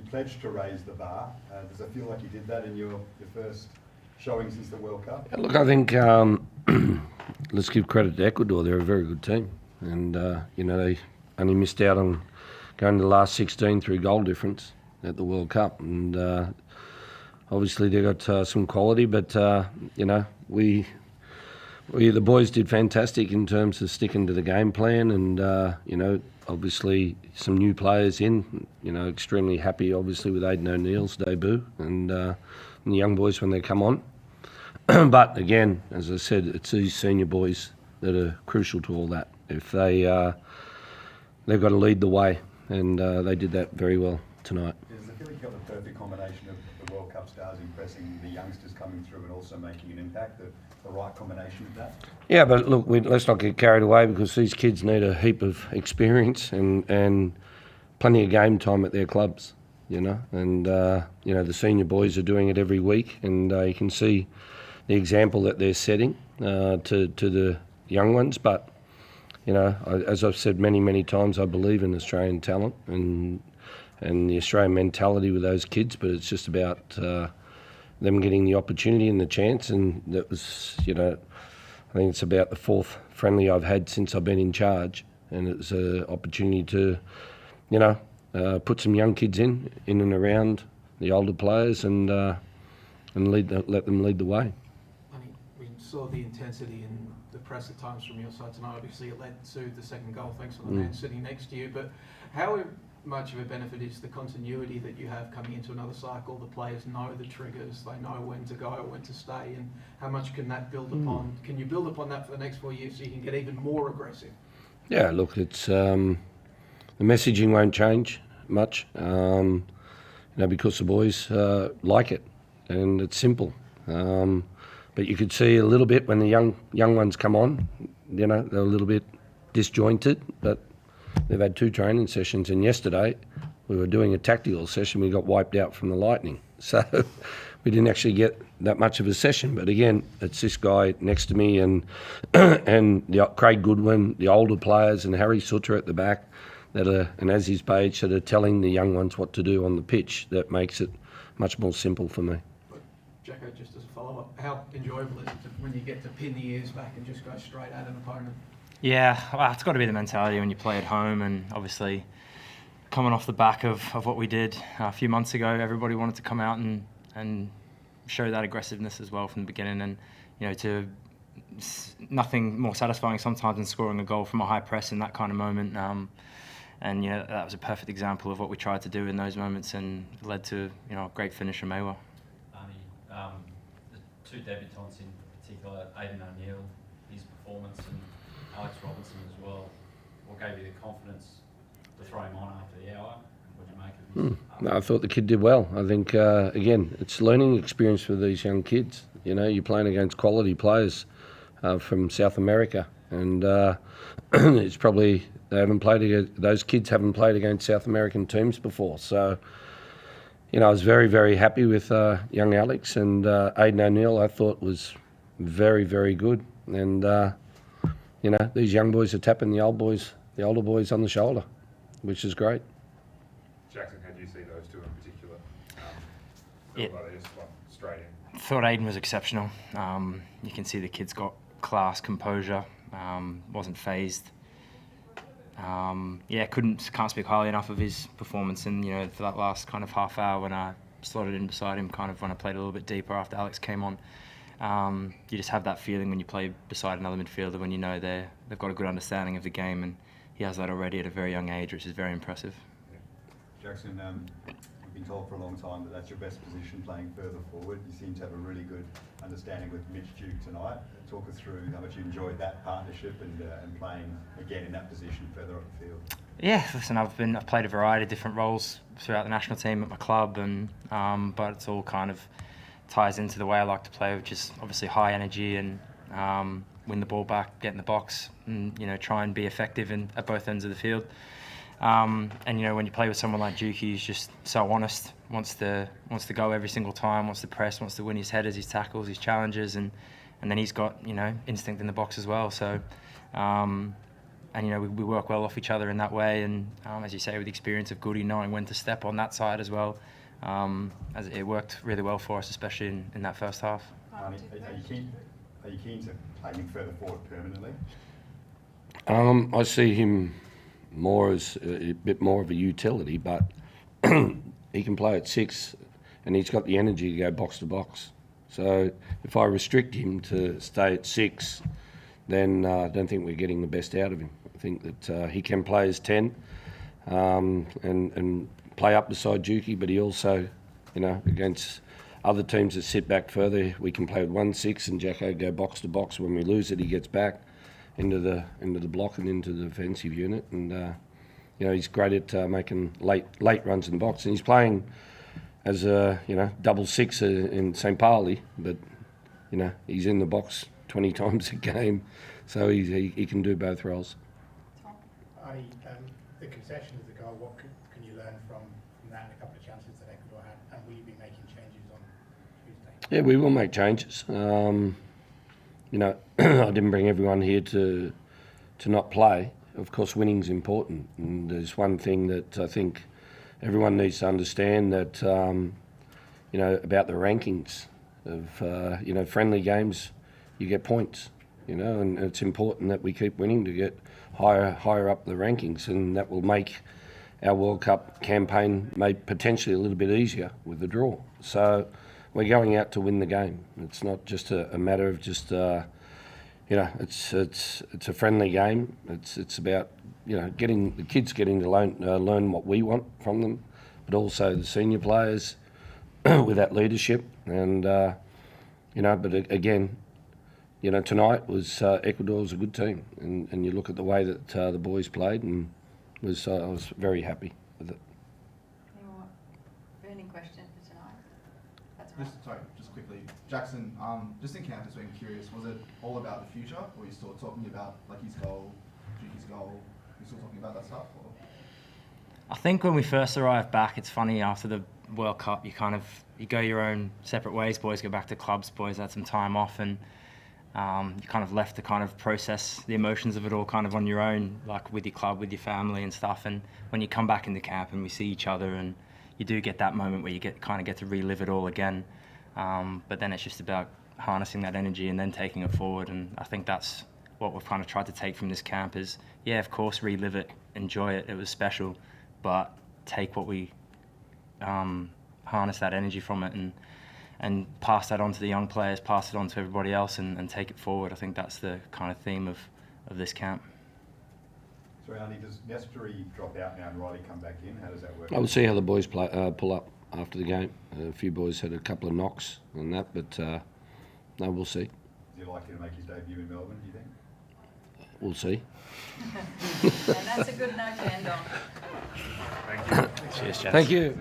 pledged to raise the bar. Does it feel like you did that in your first showing since the World Cup? Yeah, look, I think let's give credit to Ecuador. They're a very good team, and they only missed out on going to the last 16 through goal difference at the World Cup, and obviously they got some quality, but we the boys did fantastic in terms of sticking to the game plan, and obviously some new players in. Extremely happy obviously with Aidan O'Neill's debut, and the young boys when they come on. But again, as I said, it's these senior boys that are crucial to all that. If they've got to lead the way, and they did that very well tonight. Does it feel like you got the perfect combination of the World Cup stars impressing the youngsters coming through and also making an impact? The right combination of that? Yeah, but look, let's not get carried away, because these kids need a heap of experience and plenty of game time at their clubs, and the senior boys are doing it every week, and you can see the example that they're setting to the young ones. But as I've said many times, I believe in Australian talent and the Australian mentality with those kids, but it's just about them getting the opportunity and the chance. And that was, I think it's about the fourth friendly I've had since I've been in charge, and it's an opportunity to, put some young kids in and around the older players and let them lead the way. I think we saw the intensity in the press at times from your side tonight. Obviously, it led to the second goal, thanks to the man sitting next to you. But how much of a benefit is the continuity that you have coming into another cycle? The players know the triggers, they know when to go, when to stay, and how much can that build upon? Can you build upon that for the next 4 years so you can get even more aggressive? Yeah, look, it's the messaging won't change much, because the boys like it, and it's simple. But you could see a little bit when the young ones come on, they're a little bit disjointed, but they've had 2 training sessions, and yesterday we were doing a tactical session. We got wiped out from the Lightning, so we didn't actually get that much of a session. But again, it's this guy next to me and Craig Goodwin, the older players, and Harry Sutter at the back, and Aziz Page, that are telling the young ones what to do on the pitch. That makes it much more simple for me. Jacko, just as a follow-up, how enjoyable is it when you get to pin the ears back and just go straight at an opponent? Yeah, well, it's got to be the mentality when you play at home, and obviously coming off the back of what we did a few months ago, everybody wanted to come out and show that aggressiveness as well from the beginning, and nothing more satisfying sometimes than scoring a goal from a high press in that kind of moment. And that was a perfect example of what we tried to do in those moments, and led to a great finish from Mawa. The 2 debutants in particular, Aidan O'Neill, his performance, and Alex Robinson as well. What gave you the confidence to throw him on after the hour? What did you make of his? No, I thought the kid did well. I think again, it's learning experience for these young kids. You're playing against quality players from South America, and it's probably those kids haven't played against South American teams before. So, I was very happy with young Alex, and Aidan O'Neill I thought was very good, and these young boys are tapping the older boys on the shoulder, which is great. Jackson, how do you see those 2 in particular? Yeah. Like they just straight in. Thought Aidan was exceptional. You can see the kid's got class, composure, wasn't phased. Can't speak highly enough of his performance, and for that last kind of half hour when I slotted in beside him, kind of when I played a little bit deeper after Alex came on. You just have that feeling when you play beside another midfielder, when they've got a good understanding of the game, and he has that already at a very young age, which is very impressive. Yeah. Jackson, we've been told for a long time that that's your best position, playing further forward. You seem to have a really good understanding with Mitch Duke tonight. Talk us through how much you enjoyed that partnership and playing again in that position further up the field. Yeah, listen, I've played a variety of different roles throughout the national team at my club, and but it's all kind of ties into the way I like to play, which is obviously high energy and win the ball back, get in the box, and try and be effective at both ends of the field. And when you play with someone like Duke, he's just so honest, wants to go every single time, wants to press, wants to win his headers, his tackles, his challenges, and then he's got instinct in the box as well. So you know, we work well off each other in that way. And as you say, with the experience of Goody, knowing when to step on that side as well, as it worked really well for us, especially in that first half. Arnie, are you keen to play him further forward permanently? I see him more as a bit more of a utility, but he can play at 6 and he's got the energy to go box to box. So if I restrict him to stay at 6, then I don't think we're getting the best out of him. I think that he can play as 10 and play up beside Juki, but he also, you know, against other teams that sit back further, we can play with 1-6 and Jacko go box to box. When we lose it, he gets back into the block and into the defensive unit, and you know, he's great at making late runs in the box, and he's playing as a, you know, double 6 in St. Pauli, but you know, he's in the box 20 times a game, so he can do both roles. Arnie, the concession of the goal, what can you learn from that and a couple of chances that Ecuador had, and will you be making changes on Tuesday? Yeah, we will make changes. You know, I didn't bring everyone here to not play. Of course, winning's important, and there's one thing that I think everyone needs to understand, that you know, about the rankings of you know, friendly games, you get points. You know, and it's important that we keep winning to get higher up the rankings, and that will make our World Cup campaign potentially a little bit easier with the draw. So we're going out to win the game. It's not just a matter of just you know, it's a friendly game. It's about, you know, getting the kids getting to learn what we want from them, but also the senior players with that leadership. And you know, but again, you know, tonight was Ecuador was a good team, and you look at the way that the boys played, and I was very happy with it. Any more burning question for tonight? That's all right. Sorry, just quickly, Jackson. Just in camp, just being curious, was it all about the future, or were you still talking about like his goal, Juki's goal? Were you still talking about that stuff? Or? I think when we first arrived back, it's funny, after the World Cup, you go your own separate ways. Boys go back to clubs, boys had some time off, and you kind of left to kind of process the emotions of it all kind of on your own, like with your club, with your family and stuff. And when you come back into camp and we see each other, and you do get that moment where you get to relive it all again. But then it's just about harnessing that energy and then taking it forward. And I think that's what we've kind of tried to take from this camp is, yeah, of course, relive it, enjoy it, it was special, but take what we harness that energy from it and pass that on to the young players, pass it on to everybody else, and take it forward. I think that's the kind of theme of this camp. So, Arnie, does Nesteri drop out now and Riley come back in? How does that work? I will see how the boys pull up after the game. A few boys had a couple of knocks and that, but no, we'll see. Is he likely to make his debut in Melbourne, do you think? We'll see. And that's a good note to end on. Thank you. Cheers, Jess. Thank you.